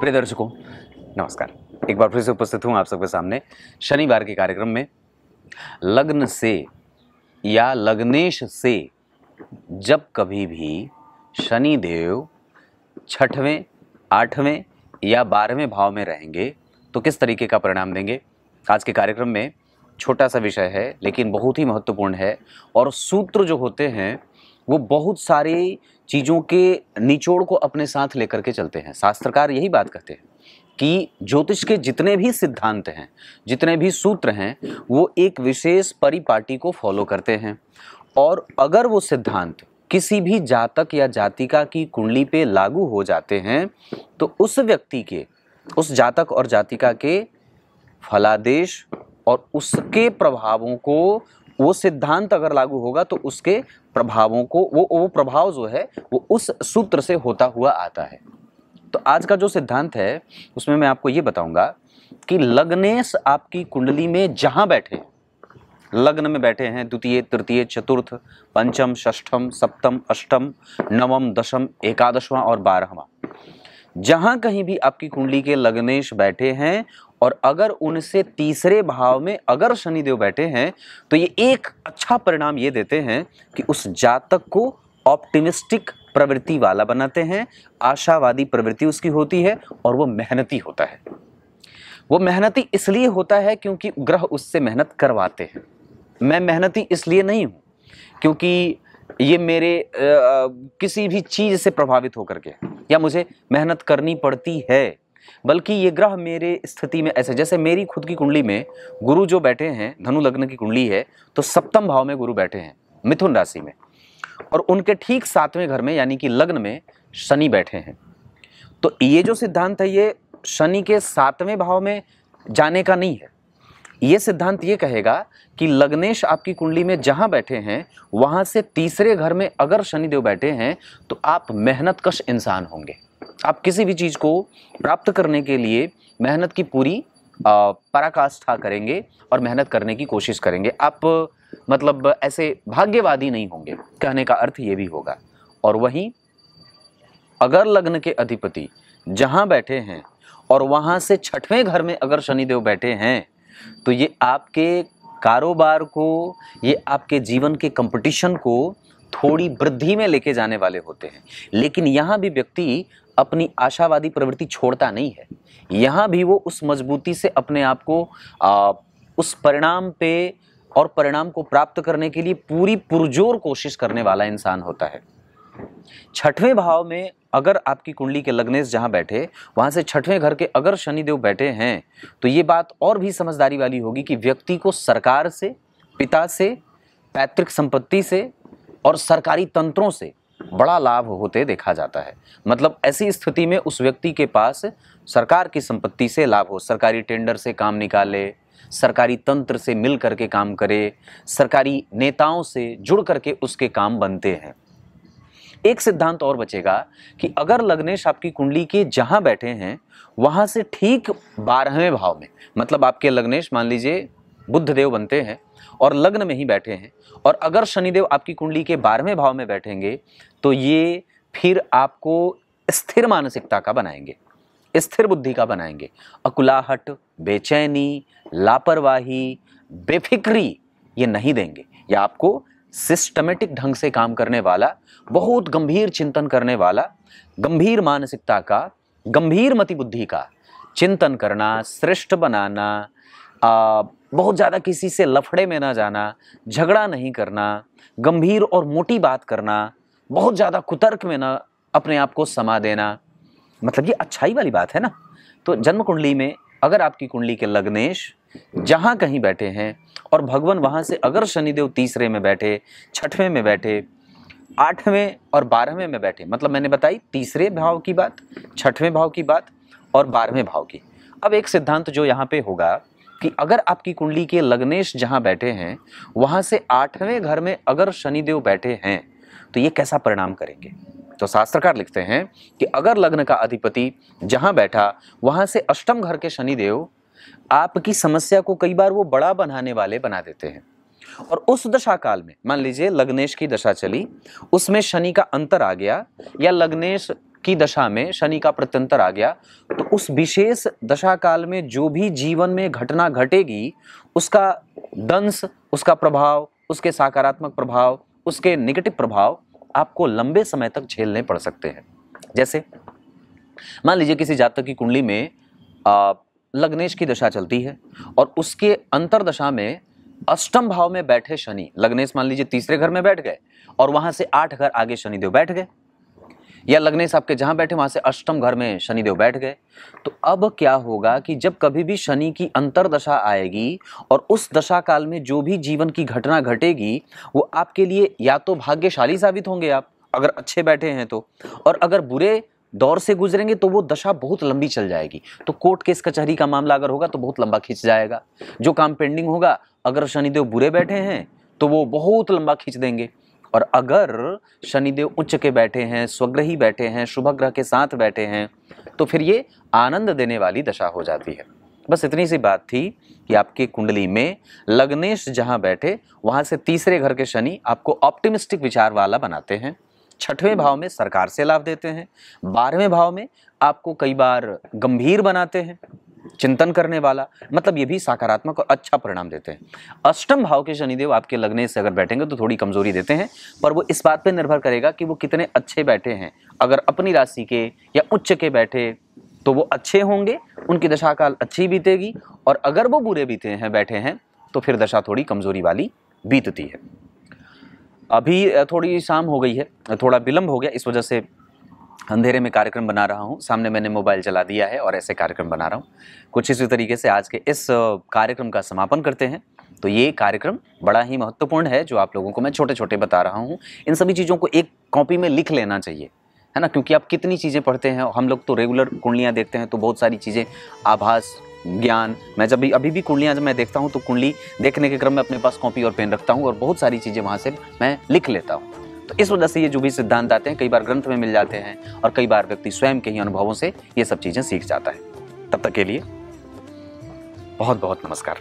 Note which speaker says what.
Speaker 1: प्रिय दर्शकों नमस्कार। एक बार फिर से उपस्थित हूँ आप सबके सामने शनिवार के कार्यक्रम में। लग्न से या लग्नेश से जब कभी भी शनि देव छठवें, आठवें या 12वें भाव में रहेंगे तो किस तरीके का परिणाम देंगे, आज के कार्यक्रम में छोटा सा विषय है लेकिन बहुत ही महत्वपूर्ण है। और सूत्र जो होते हैं वो बहुत सारी चीज़ों के निचोड़ को अपने साथ लेकर के चलते हैं। शास्त्रकार यही बात कहते हैं कि ज्योतिष के जितने भी सिद्धांत हैं, जितने भी सूत्र हैं, वो एक विशेष परिपाटी को फॉलो करते हैं। और अगर वो सिद्धांत किसी भी जातक या जातिका की कुंडली पे लागू हो जाते हैं तो उस व्यक्ति के, उस जातक और जातिका के फलादेश और उसके प्रभावों को, वो सिद्धांत अगर लागू होगा तो उसके प्रभावों को, वो प्रभाव जो है वो उस सूत्र से होता हुआ आता है। तो आज का जो सिद्धांत है उसमें मैं आपको ये बताऊंगा कि लग्नेश आपकी कुंडली में जहां बैठे, लग्न में बैठे हैं द्वितीय, तृतीय, चतुर्थ, पंचम, षष्ठम, सप्तम, अष्टम, नवम, दशम, एकादशवां और 12वां, जहां कहीं भी आपकी कुंडली के लग्नेश बैठे हैं और अगर उनसे तीसरे भाव में अगर शनिदेव बैठे हैं तो ये एक अच्छा परिणाम ये देते हैं कि उस जातक को ऑप्टिमिस्टिक प्रवृत्ति वाला बनाते हैं, आशावादी प्रवृत्ति उसकी होती है और वो मेहनती होता है। वो मेहनती इसलिए होता है क्योंकि ग्रह उससे मेहनत करवाते हैं। मैं मेहनती इसलिए नहीं हूँ क्योंकि ये मेरे किसी भी चीज़ से प्रभावित होकर के या मुझे मेहनत करनी पड़ती है, बल्कि ये ग्रह मेरे स्थिति में ऐसे, जैसे मेरी खुद की कुंडली में गुरु जो बैठे हैं, धनु लग्न की कुंडली है तो सप्तम भाव में गुरु बैठे हैं मिथुन राशि में, और उनके ठीक 7वें घर में यानी कि लग्न में शनि बैठे हैं। तो ये जो सिद्धांत है ये शनि के 7वें भाव में जाने का नहीं है। ये सिद्धांत ये कहेगा कि लग्नेश आपकी कुंडली में जहां बैठे हैं वहां से तीसरे घर में अगर शनिदेव बैठे हैं तो आप मेहनतकश इंसान होंगे। आप किसी भी चीज को प्राप्त करने के लिए मेहनत की पूरी पराकाष्ठा करेंगे और मेहनत करने की कोशिश करेंगे। आप मतलब ऐसे भाग्यवादी नहीं होंगे, कहने का अर्थ ये भी होगा। और वहीं अगर लग्न के अधिपति जहां बैठे हैं और वहां से 6वें घर में अगर शनिदेव बैठे हैं तो ये आपके कारोबार को, ये आपके जीवन के कंपटीशन को थोड़ी वृद्धि में लेके जाने वाले होते हैं। लेकिन यहाँ भी व्यक्ति अपनी आशावादी प्रवृत्ति छोड़ता नहीं है, यहाँ भी वो उस मजबूती से अपने आप को उस परिणाम पे और परिणाम को प्राप्त करने के लिए पूरी पुरजोर कोशिश करने वाला इंसान होता है। 6वें भाव में अगर आपकी कुंडली के लग्नेश जहां बैठे वहां से 6वें घर के अगर शनिदेव बैठे हैं तो ये बात और भी समझदारी वाली होगी कि व्यक्ति को सरकार से, पिता से, पैतृक संपत्ति से और सरकारी तंत्रों से बड़ा लाभ होते देखा जाता है। मतलब ऐसी स्थिति में उस व्यक्ति के पास सरकार की संपत्ति से लाभ हो, सरकारी टेंडर से काम निकाले, सरकारी तंत्र से मिल करके काम करे, सरकारी नेताओं से जुड़ करके उसके काम बनते हैं। एक सिद्धांत और बचेगा कि अगर लग्नेश आपकी कुंडली के जहां बैठे हैं वहां से ठीक 12वें भाव में, मतलब आपके लग्नेश मान लीजिए बुध देव बनते हैं और लग्न में ही बैठे हैं, और अगर शनिदेव आपकी कुंडली के 12वें भाव में बैठेंगे तो ये फिर आपको स्थिर मानसिकता का बनाएंगे, स्थिर बुद्धि का बनाएंगे। अकुलाहट, बेचैनी, लापरवाही, बेफिक्री ये नहीं देंगे। या आपको सिस्टमेटिक ढंग से काम करने वाला, बहुत गंभीर चिंतन करने वाला, गंभीर मानसिकता का, गंभीर मति बुद्धि का चिंतन करना, श्रेष्ठ बनाना, बहुत ज़्यादा किसी से लफड़े में ना जाना, झगड़ा नहीं करना, गंभीर और मोटी बात करना, बहुत ज़्यादा कुतर्क में ना अपने आप को समा देना, मतलब ये अच्छाई वाली बात है ना। तो जन्म कुंडली में अगर आपकी कुंडली के लग्नेश जहां कहीं बैठे हैं और भगवान वहां से अगर शनिदेव तीसरे में बैठे, 6वें में बैठे, 8वें और 12वें में बैठे, मतलब मैंने बताई तीसरे भाव की बात, 6वें भाव की बात और 12वें भाव की। अब एक सिद्धांत जो यहाँ पे होगा कि अगर आपकी कुंडली के लग्नेश जहां बैठे हैं वहां से 8वें घर में अगर शनिदेव बैठे हैं तो ये कैसा परिणाम करेंगे। तो शास्त्रकार लिखते हैं कि अगर लग्न का अधिपति जहां बैठा वहां से अष्टम घर के शनिदेव आपकी समस्या को कई बार वो बड़ा बनाने वाले बना देते हैं। और उस दशा काल में मान लीजिए लग्नेश की दशा चली, उसमें शनि का अंतर आ गया या लग्नेश की दशा में शनि का प्रत्यंतर आ गया तो उस विशेष दशा काल में जो भी जीवन में घटना घटेगी उसका दंश, उसका प्रभाव, उसके सकारात्मक प्रभाव, उसके नेगेटिव प्रभाव आपको लंबे समय तक झेलने पड़ सकते हैं। जैसे मान लीजिए किसी जातक की कुंडली में लग्नेश की दशा चलती है और उसके अंतरदशा में अष्टम भाव में बैठे शनि, लग्नेश मान लीजिए तीसरे घर में बैठ गए और वहां से 8 घर आगे शनिदेव बैठ गए, या लग्नेश आपके जहां बैठे वहां से अष्टम घर में शनिदेव बैठ गए, तो अब क्या होगा कि जब कभी भी शनि की अंतरदशा आएगी और उस दशा काल में जो भी जीवन की घटना घटेगी वो आपके लिए या तो भाग्यशाली साबित होंगे आप अगर अच्छे बैठे हैं तो, और अगर बुरे दौर से गुजरेंगे तो वो दशा बहुत लंबी चल जाएगी। तो कोर्ट केस कचहरी का मामला अगर होगा तो बहुत लंबा खींच जाएगा। जो काम पेंडिंग होगा अगर शनिदेव बुरे बैठे हैं तो वो बहुत लंबा खींच देंगे, और अगर शनिदेव उच्च के बैठे हैं, स्वग्रही बैठे हैं, शुभ ग्रह के साथ बैठे हैं तो फिर ये आनंद देने वाली दशा हो जाती है। बस इतनी सी बात थी कि आपकी कुंडली में लग्नेश जहां बैठे वहां से तीसरे घर के शनि आपको ऑप्टिमिस्टिक विचार वाला बनाते हैं, 6वें भाव में सरकार से लाभ देते हैं, 12वें भाव में आपको कई बार गंभीर बनाते हैं, चिंतन करने वाला, मतलब ये भी सकारात्मक और अच्छा परिणाम देते हैं। अष्टम भाव के शनिदेव आपके लगने से अगर बैठेंगे तो थोड़ी कमजोरी देते हैं, पर वो इस बात पर निर्भर करेगा कि वो कितने अच्छे बैठे हैं। अगर अपनी राशि के या उच्च के बैठे तो वो अच्छे होंगे, उनकी दशा काल अच्छी बीतेगी, और अगर वो बुरे बीते हैं बैठे हैं तो फिर दशा थोड़ी कमजोरी वाली बीतती है। अभी थोड़ी शाम हो गई है, थोड़ा विलंब हो गया, इस वजह से अंधेरे में कार्यक्रम बना रहा हूँ, सामने मैंने मोबाइल चला दिया है और ऐसे कार्यक्रम बना रहा हूँ। कुछ इसी तरीके से आज के इस कार्यक्रम का समापन करते हैं। तो ये कार्यक्रम बड़ा ही महत्वपूर्ण है जो आप लोगों को मैं छोटे छोटे बता रहा हूँ। इन सभी चीज़ों को एक कॉपी में लिख लेना चाहिए, है ना, क्योंकि आप कितनी चीज़ें पढ़ते हैं। हम लोग तो रेगुलर कुंडलियाँ देखते हैं तो बहुत सारी चीज़ें, आभास, ज्ञान, मैं जब भी अभी भी कुंडलियाँ जब मैं देखता हूँ तो कुंडली देखने के क्रम में अपने पास कॉपी और पेन रखता हूँ और बहुत सारी चीज़ें वहाँ से मैं लिख लेता हूँ। तो इस वजह से ये जो भी सिद्धांत आते हैं कई बार ग्रंथ में मिल जाते हैं और कई बार व्यक्ति स्वयं के ही अनुभवों से ये सब चीज़ें सीख जाता है। तब तक के लिए बहुत बहुत नमस्कार।